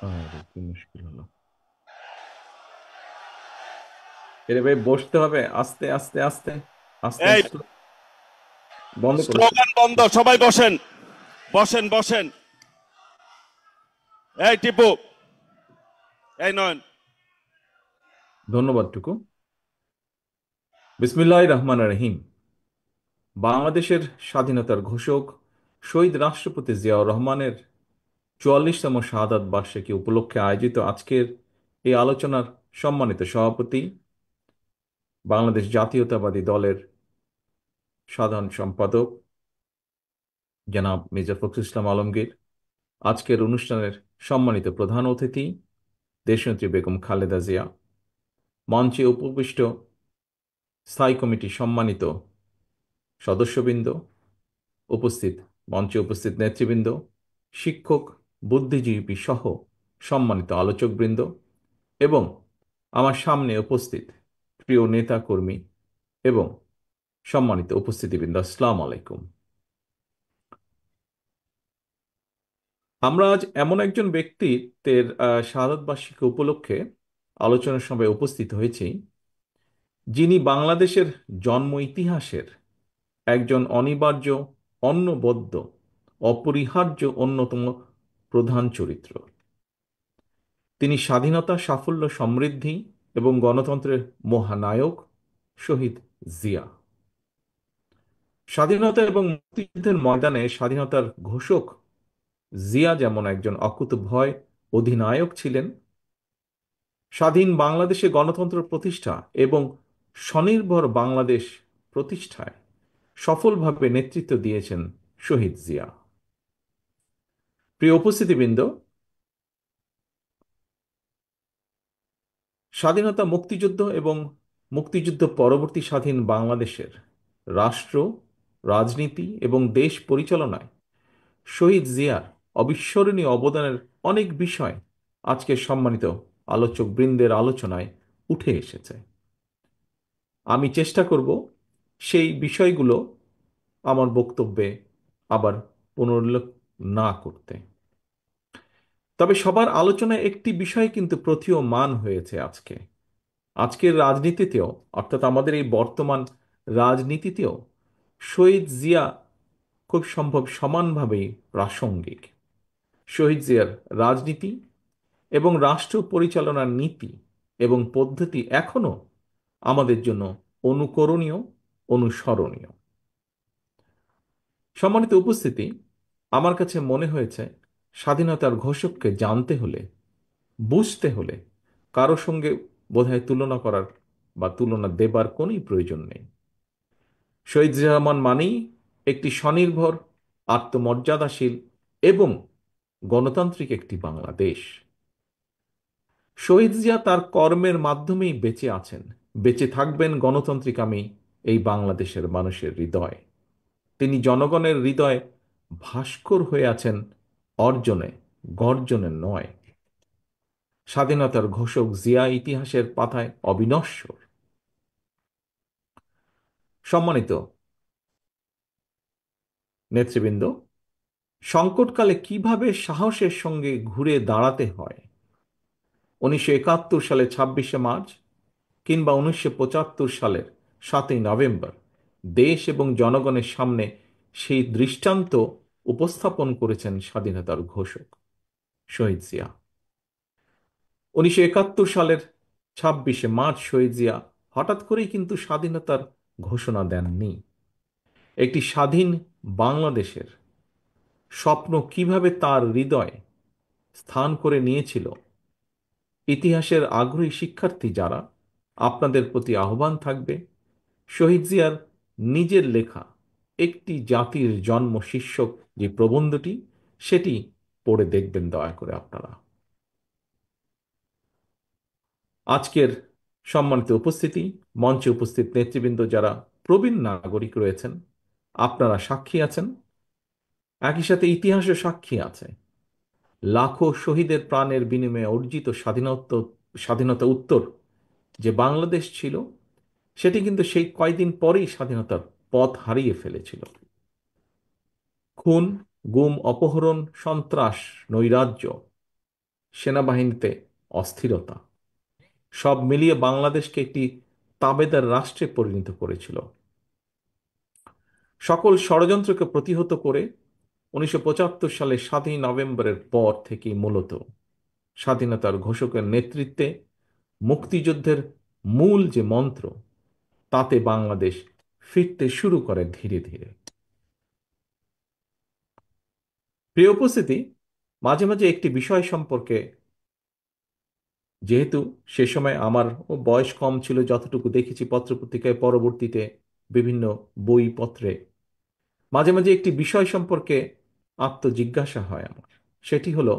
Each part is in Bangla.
আরে কি মুশকিল হলো! এরে ভাই, বসতে হবে আস্তে আস্তে আস্তে আস্তে এই আস্তে। বন্ধ করো। স্লোগান বন্ধ, সবাই বসেন, বসেন বসেন। এই টিপু, এই নয়ন। ধন্যবাদ টুকু। বিসমিল্লাহির রহমানির রহিম। বাংলাদেশের স্বাধীনতার ঘোষক শহীদ রাষ্ট্রপতি জিয়াউর রহমানের ৪৪তম শাহাদাত বার্ষিকী উপলক্ষে আয়োজিত আজকের এই আলোচনার সম্মানিত সভাপতি, বাংলাদেশ জাতীয়তাবাদী দলের সাধারণ সম্পাদক জনাব মির্জা ফখরুল ইসলাম আলমগীর, আজকের অনুষ্ঠানের সম্মানিত প্রধান অতিথি দেশনেত্রী বেগম খালেদা জিয়া, মঞ্চে উপবিষ্ট স্থায়ী কমিটির সম্মানিত সদস্যবৃন্দ, উপস্থিত মঞ্চে উপস্থিত নেতৃবৃন্দ, শিক্ষক, বুদ্ধিজীবী সহ সম্মানিত আলোচকবৃন্দ এবং আমার সামনে উপস্থিত প্রিয় নেতা কর্মী এবং সম্মানিত উপস্থিতিবৃন্দ, আসসালামু আলাইকুম। আমরা আজ এমন একজন ব্যক্তিত্বের শাহাদাত বার্ষিকী উপলক্ষে আলোচনার সভায় উপস্থিত হয়েছি, যিনি বাংলাদেশের জন্ম ইতিহাসের একজন অনিবার্য, অনবদ্য, অপরিহার্য অন্যতম প্রধান চরিত্র। তিনি স্বাধীনতা, সাফল্য, সমৃদ্ধি এবং গণতন্ত্রের মহানায়ক শহীদ জিয়া। স্বাধীনতা এবং মুক্তিযুদ্ধের ময়দানে স্বাধীনতার ঘোষক জিয়া যেমন একজন অকুতোভয় অধিনায়ক ছিলেন, স্বাধীন বাংলাদেশে গণতন্ত্র প্রতিষ্ঠা এবং স্বনির্ভর বাংলাদেশ প্রতিষ্ঠায় সফলভাবে নেতৃত্ব দিয়েছেন শহীদ জিয়া। প্রিয় উপস্থিতিবৃন্দ, স্বাধীনতা, মুক্তিযুদ্ধ এবং মুক্তিযুদ্ধ পরবর্তী স্বাধীন বাংলাদেশের রাষ্ট্র, রাজনীতি এবং দেশ পরিচালনায় শহীদ জিয়ার অবিস্মরণীয় অবদানের অনেক বিষয় আজকের সম্মানিত আলোচক বৃন্দের আলোচনায় উঠে এসেছে। আমি চেষ্টা করব সেই বিষয়গুলো আমার বক্তব্যে আবার পুনরুল্লেখ না করতে। তবে সবার আলোচনায় একটি বিষয় কিন্তু প্রতীয়মান হয়েছে আজকে। আজকের রাজনীতিতেও, অর্থাৎ আমাদের এই বর্তমান রাজনীতিতেও শহীদ জিয়া খুব সম্ভব সমানভাবেই প্রাসঙ্গিক। শহীদ জিয়ার রাজনীতি এবং রাষ্ট্র পরিচালনার নীতি এবং পদ্ধতি এখনো আমাদের জন্য অনুকরণীয়, অনুসরণীয়। সম্মানিত উপস্থিতি, আমার কাছে মনে হয়েছে স্বাধীনতার ঘোষককে জানতে হলে, বুঝতে হলে কারো সঙ্গে বোধহয় তুলনা করার বা তুলনা দেবার কোনোই প্রয়োজন নেই। শহীদ জিয়া রহমান মানেই একটি স্বনির্ভর, আত্মমর্যাদাশীল এবং গণতান্ত্রিক একটি বাংলাদেশ। শহীদ জিয়া তার কর্মের মাধ্যমেই বেঁচে আছেন, বেঁচে থাকবেন গণতান্ত্রিকামী এই বাংলাদেশের মানুষের হৃদয়ে। তিনি জনগণের হৃদয়ে ভাস্কর হয়ে আছেন, অর্জনে, গর্জনে নয়। স্বাধীনতার ঘোষক জিয়া ইতিহাসের পাতায় অবিনশ্বর। সম্মানিত নেতৃবৃন্দ, সংকটকালে কিভাবে সাহসের সঙ্গে ঘুরে দাঁড়াতে হয়, ১৯৭১ সালে ২৬শে মার্চ কিংবা ১৯৭৫ সালের ৭ই নভেম্বর দেশ এবং জনগণের সামনে সেই দৃষ্টান্ত উপস্থাপন করেছেন স্বাধীনতার ঘোষক শহীদ জিয়া। ১৯৭১ সালের ২৬শে মার্চ শহীদ জিয়া হঠাৎ করেই কিন্তু স্বাধীনতার ঘোষণা দেননি। একটি স্বাধীন বাংলাদেশের স্বপ্ন কিভাবে তার হৃদয়ে স্থান করে নিয়েছিল, ইতিহাসের আগ্রহী শিক্ষার্থী যারা, আপনাদের প্রতি আহ্বান থাকবে শহীদ জিয়ার নিজের লেখা একটি জাতির জন্ম শীর্ষক যে প্রবন্ধটি, সেটি পড়ে দেখবেন দয়া করে আপনারা। আজকের সম্মানিত উপস্থিতি, মঞ্চে উপস্থিত নেতৃবৃন্দ যারা প্রবীণ নাগরিক রয়েছেন, আপনারা সাক্ষী আছেন, একই সাথে ইতিহাসও সাক্ষী আছে। লাখো শহীদের প্রাণের বিনিময়ে অর্জিত স্বাধীনতা উত্তর যে বাংলাদেশ ছিল, সেটি কিন্তু সেই কয়দিন পরেই স্বাধীনতার পথ হারিয়ে ফেলেছিল। খুন, গুম, অপহরণ, সন্ত্রাস, নৈরাজ্য, সেনাবাহিনীতে অস্থিরতা, সব মিলিয়ে বাংলাদেশকে একটি তাবেদার রাষ্ট্রে পরিণত করেছিল। সকল ষড়যন্ত্রকে প্রতিহত করে 1975 সালের 7ই নভেম্বরের পর থেকেই মূলত স্বাধীনতার ঘোষকের নেতৃত্বে মুক্তিযুদ্ধের মূল যে মন্ত্র, তাতে বাংলাদেশ ফিরতে শুরু করে ধীরে ধীরে। প্রিয় উপস্থিতি, মাঝে মাঝে একটি বিষয় সম্পর্কে, যেহেতু সে সময় আমার বয়স কম ছিল, যতটুকু দেখেছি পত্রপত্রিকায়, পরবর্তীতে বিভিন্ন বইপত্রে, মাঝে মাঝে একটি বিষয় সম্পর্কে আত্মজিজ্ঞাসা হয় আমার। সেটি হলো,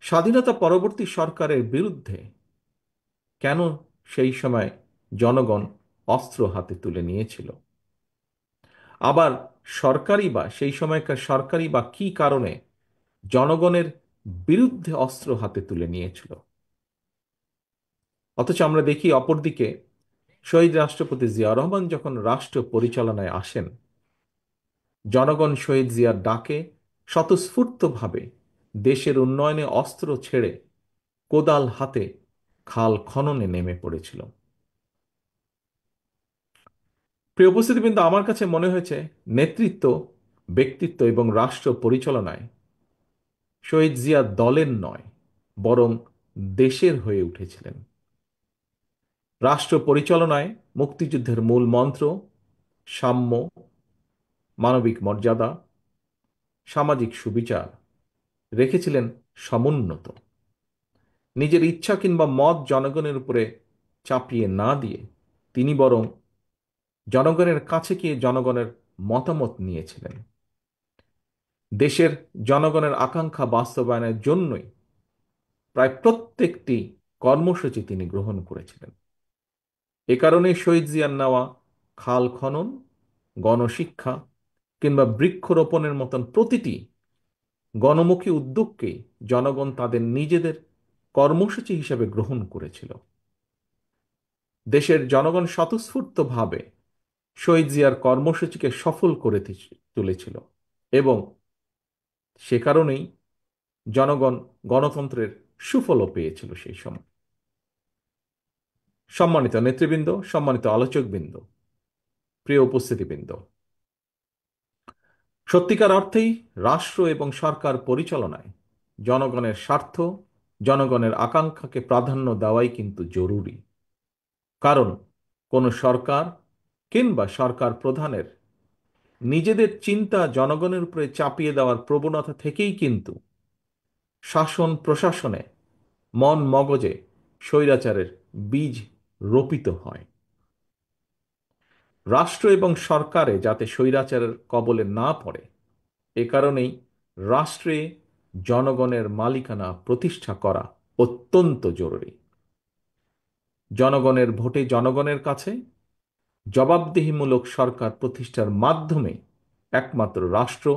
স্বাধীনতা পরবর্তী সরকারের বিরুদ্ধে কেন সেই সময় জনগণ অস্ত্র হাতে তুলে নিয়েছিল? আবার সেই সময়কার সরকারই বা কি কারণে জনগণের বিরুদ্ধে অস্ত্র হাতে তুলে নিয়েছিল? অথচ আমরা দেখি অপরদিকে শহীদ রাষ্ট্রপতি জিয়া রহমান যখন রাষ্ট্র পরিচালনায় আসেন, জনগণ শহীদ জিয়ার ডাকে স্বতঃস্ফূর্তভাবে দেশের উন্নয়নে অস্ত্র ছেড়ে কোদাল হাতে খাল খননে নেমে পড়েছিল। প্রিয় উপস্থিতিবৃন্দ, আমার কাছে মনে হয়েছে নেতৃত্ব, ব্যক্তিত্ব এবং রাষ্ট্র পরিচালনায় শহীদ জিয়া দলের নয়, বরং দেশের হয়ে উঠেছিলেন। রাষ্ট্র পরিচালনায় মুক্তিযুদ্ধের মূল মন্ত্র সাম্য, মানবিক মর্যাদা, সামাজিক সুবিচার রেখেছিলেন সমুন্নত। নিজের ইচ্ছা কিংবা মত জনগণের উপরে চাপিয়ে না দিয়ে তিনি বরং জনগণের কাছে গিয়ে জনগণের মতামত নিয়েছিলেন। দেশের জনগণের আকাঙ্ক্ষা বাস্তবায়নের জন্যই প্রায় প্রত্যেকটি কর্মসূচি তিনি গ্রহণ করেছিলেন। এ কারণে শহীদ জিয়ার নেওয়া খাল খনন, গণশিক্ষা কিংবা বৃক্ষরোপণের মতন প্রতিটি গণমুখী উদ্যোগকেই জনগণ তাদের নিজেদের কর্মসূচি হিসেবে গ্রহণ করেছিল। দেশের জনগণ স্বতঃস্ফূর্তভাবে শহীদ জিয়ার কর্মসূচিকে সফল করে তুলেছিল এবং সে কারণেই জনগণ গণতন্ত্রের সুফলও পেয়েছিল সেই সময়। সম্মানিত নেতৃবৃন্দ, সম্মানিত আলোচকবৃন্দ, প্রিয় উপস্থিতিবৃন্দ, সত্যিকার অর্থেই রাষ্ট্র এবং সরকার পরিচালনায় জনগণের স্বার্থ, জনগণের আকাঙ্ক্ষাকে প্রাধান্য দেওয়াই কিন্তু জরুরি। কারণ কোনো সরকার কিংবা সরকার প্রধানের নিজেদের চিন্তা জনগণের উপরে চাপিয়ে দেওয়ার প্রবণতা থেকেই কিন্তু শাসন প্রশাসনে, মন মগজে স্বৈরাচারের বীজ রোপিত হয়। রাষ্ট্র এবং সরকারে যাতে স্বৈরাচারের কবলে না পড়ে, এ কারণেই রাষ্ট্রে জনগণের মালিকানা প্রতিষ্ঠা করা অত্যন্ত জরুরি। জনগণের ভোটে জনগণের কাছে জবাবদিহিমূলক সরকার প্রতিষ্ঠার মাধ্যমে একমাত্র রাষ্ট্র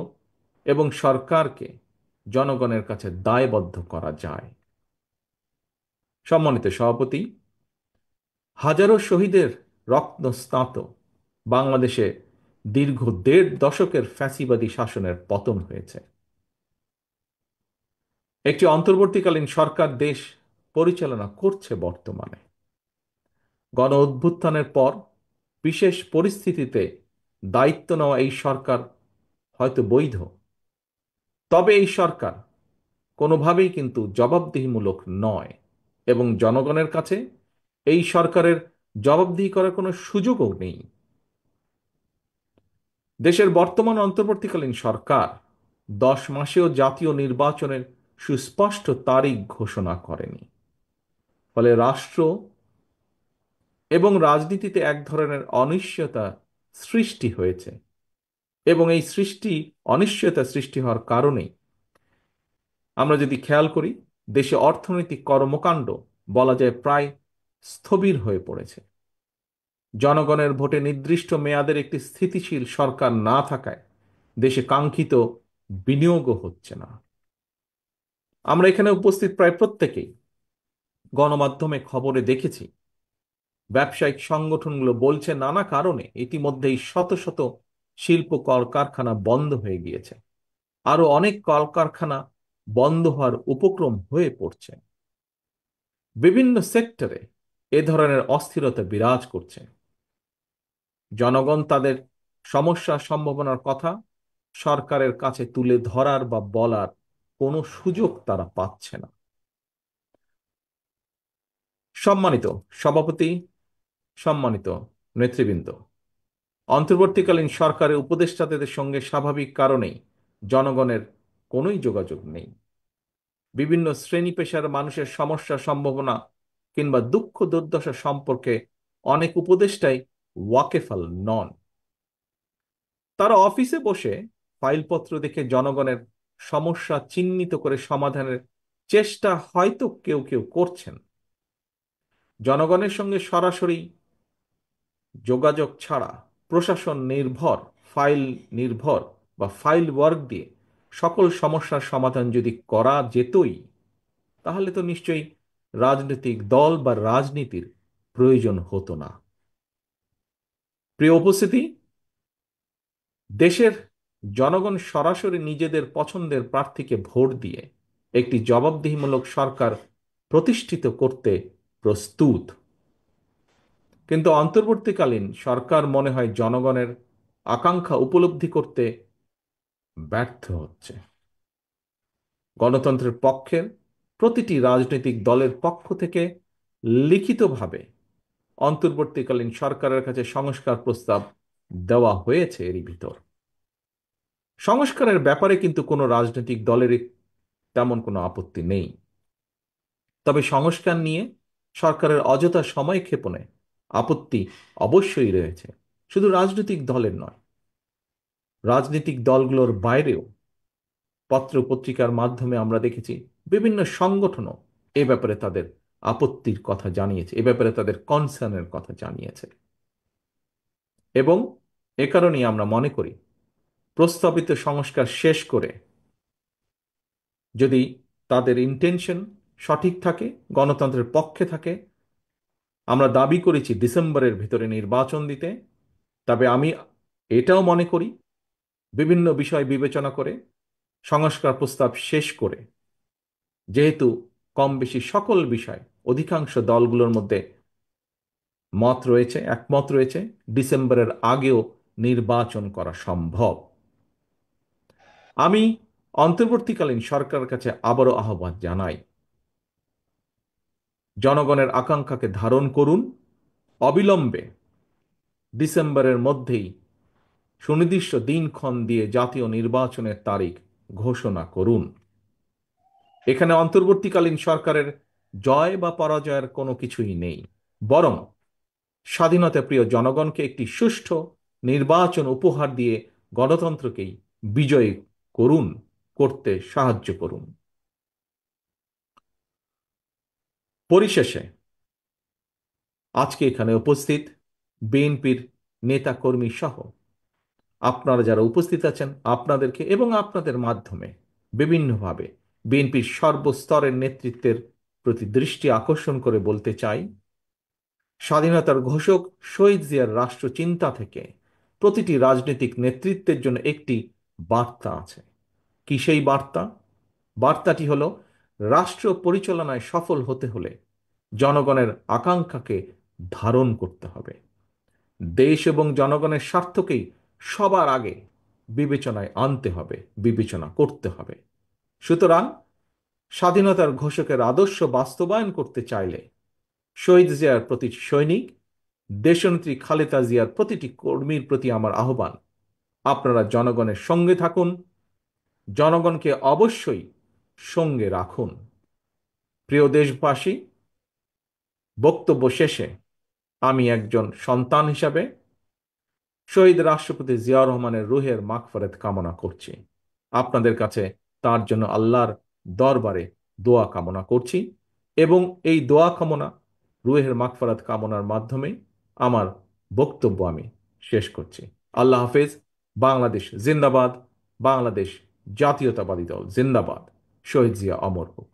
এবং সরকারকে জনগণের কাছে দায়বদ্ধ করা যায়। সম্মানিত সভাপতি, হাজারো শহীদের রত্নস্নাত বাংলাদেশে দীর্ঘ 1.5 দশকের ফ্যাসিবাদী শাসনের পতন হয়েছে। একটি অন্তর্বর্তীকালীন সরকার দেশ পরিচালনা করছে বর্তমানে। গণ অভ্যুত্থানের পর বিশেষ পরিস্থিতিতে দায়িত্ব নেওয়া এই সরকার হয়তো বৈধ, তবে এই সরকার কোনোভাবেই কিন্তু জবাবদিহিমূলক নয় এবং জনগণের কাছে এই সরকারের জবাবদিহি করার কোনো সুযোগও নেই। দেশের বর্তমান অন্তর্বর্তীকালীন সরকার 10 মাসেও জাতীয় নির্বাচনের সুস্পষ্ট তারিখ ঘোষণা করেনি। ফলে রাষ্ট্র এবং রাজনীতিতে এক ধরনের অনিশ্চয়তা সৃষ্টি হয়েছে এবং এই অনিশ্চয়তা সৃষ্টি হওয়ার কারণেই আমরা যদি খেয়াল করি, দেশে অর্থনৈতিক কর্মকাণ্ড বলা যায় প্রায় স্থবির হয়ে পড়েছে। জনগণের ভোটে নির্দিষ্ট মেয়াদের একটি স্থিতিশীল সরকার না থাকায় দেশে কাঙ্ক্ষিত বিনিয়োগও হচ্ছে না। আমরা এখানে উপস্থিত প্রায় প্রত্যেকেই গণমাধ্যমে খবরে দেখেছি, ব্যবসায়িক সংগঠনগুলো বলছে নানা কারণে ইতিমধ্যেই শত শত শিল্প কলকারখানা বন্ধ হয়ে গিয়েছে। আরো অনেক কলকারখানা বন্ধ হওয়ার উপক্রম হয়ে পড়ছে। বিভিন্ন সেক্টরে এ ধরনের অস্থিরতা বিরাজ করছে। জনগণ তাদের সমস্যা সম্ভাবনার কথা সরকারের কাছে তুলে ধরার বা বলার কোনো সুযোগ তারা পাচ্ছে না। সম্মানিত সভাপতি, সম্মানিত নেতৃবৃন্দ, অন্তর্বর্তীকালীন সরকারের উপদেষ্টাদের সঙ্গে স্বাভাবিক কারণেই জনগণের কোনোই যোগাযোগ নেই। বিভিন্ন শ্রেণী পেশার মানুষের সমস্যা সম্ভাবনা কিংবা দুঃখ দুর্দশা সম্পর্কে অনেক উপদেষ্টাই ওয়াকেফাল নন। তারা অফিসে বসে ফাইলপত্র দেখে জনগণের সমস্যা চিহ্নিত করে সমাধানের চেষ্টা হয়তো কেউ কেউ করছেন। জনগণের সঙ্গে সরাসরি যোগাযোগ ছাড়া প্রশাসন নির্ভর, ফাইল নির্ভর বা ফাইল ওয়ার্ক দিয়ে সকল সমস্যার সমাধান যদি করা যেতই, তাহলে তো নিশ্চয়ই রাজনৈতিক দল বা রাজনীতির প্রয়োজন হতো না। প্রিয় উপস্থিতি, দেশের জনগণ সরাসরি নিজেদের পছন্দের প্রার্থীকে ভোট দিয়ে একটি জবাবদিহিমূলক সরকার প্রতিষ্ঠিত করতে প্রস্তুত। কিন্তু অন্তর্বর্তীকালীন সরকার মনে হয় জনগণের আকাঙ্ক্ষা উপলব্ধি করতে ব্যর্থ হচ্ছে। গণতন্ত্রের পক্ষের প্রতিটি রাজনৈতিক দলের পক্ষ থেকে লিখিতভাবে অন্তর্বর্তীকালীন সরকারের কাছে সংস্কার প্রস্তাব দেওয়া হয়েছে। এরই ভিতর সংস্কারের ব্যাপারে কিন্তু কোনো রাজনৈতিক দলেরই তেমন কোনো আপত্তি নেই। তবে সংস্কার নিয়ে সরকারের অযথা সময় ক্ষেপণে আপত্তি অবশ্যই রয়েছে, শুধু রাজনৈতিক দলের নয়, রাজনৈতিক দলগুলোর বাইরেও পত্র পত্রিকার মাধ্যমে আমরা দেখেছি বিভিন্ন সংগঠনও এ ব্যাপারে তাদের আপত্তির কথা জানিয়েছে, এ ব্যাপারে তাদের কনসার্নের কথা জানিয়েছে। এবং এ কারণেই আমরা মনে করি প্রস্তাবিত সংস্কার শেষ করে যদি তাদের ইন্টেনশন সঠিক থাকে, গণতন্ত্রের পক্ষে থাকে, আমরা দাবি করেছি ডিসেম্বরের ভিতরে নির্বাচন দিতে, তবে আমি এটাও মনে করি বিভিন্ন বিষয় বিবেচনা করে সংস্কার প্রস্তাব শেষ করে, যেহেতু কম বেশি সকল বিষয় অধিকাংশ দলগুলোর মধ্যে মত রয়েছে, একমত রয়েছে, ডিসেম্বরের আগেও নির্বাচন করা সম্ভব। আমি অন্তর্বর্তীকালীন সরকারের কাছে আবারও আহ্বান জানাই, জনগণের আকাঙ্ক্ষাকে ধারণ করুন, অবিলম্বে ডিসেম্বরের মধ্যেই সুনির্দিষ্ট দিনক্ষণ দিয়ে জাতীয় নির্বাচনের তারিখ ঘোষণা করুন। এখানে অন্তর্বর্তীকালীন সরকারের জয় বা পরাজয়ের কোনো কিছুই নেই, বরং স্বাধীনতা প্রিয় জনগণকে একটি সুষ্ঠু নির্বাচন উপহার দিয়ে গণতন্ত্রকেই বিজয়ী করুন, করতে সাহায্য করুন। পরিশেষে আজকে এখানে উপস্থিত বিএনপির নেতাকর্মী সহ আপনারা যারা উপস্থিত আছেন, আপনাদেরকে এবং আপনাদের মাধ্যমে বিভিন্নভাবে বিএনপির সর্বস্তরের নেতৃত্বের প্রতি দৃষ্টি আকর্ষণ করে বলতে চাই, স্বাধীনতার ঘোষক শহীদ জিয়ার রাষ্ট্রচিন্তা থেকে প্রতিটি রাজনৈতিক নেতৃত্বের জন্য একটি বার্তা আছে। কি সেই বার্তা? বার্তাটি হলো, রাষ্ট্র পরিচালনায় সফল হতে হলে জনগণের আকাঙ্ক্ষাকে ধারণ করতে হবে, দেশ এবং জনগণের স্বার্থকেই সবার আগে বিবেচনায় আনতে হবে, বিবেচনা করতে হবে। সুতরাং স্বাধীনতার ঘোষকের আদর্শ বাস্তবায়ন করতে চাইলে শহীদ জিয়ার প্রতি সৈনিক, দেশনেত্রী খালেদা জিয়ার প্রতিটি কর্মীর প্রতি আমার আহ্বান, আপনারা জনগণের সঙ্গে থাকুন, জনগণকে অবশ্যই সঙ্গে রাখুন। প্রিয় দেশবাসী, বক্তব্য শেষে আমি একজন সন্তান হিসাবে শহীদ রাষ্ট্রপতি জিয়াউর রহমানের রুহের মাগফিরাত কামনা করছি। আপনাদের কাছে তার জন্য আল্লাহর দরবারে দোয়া কামনা করছি এবং এই দোয়া কামনা, রুহের মাগফিরাত কামনার মাধ্যমে আমার বক্তব্য আমি শেষ করছি। আল্লাহ হাফেজ। বাংলাদেশ জিন্দাবাদ। বাংলাদেশ জাতীয়তাবাদী দল জিন্দাবাদ। শহীদ জিয়া অমর হোক।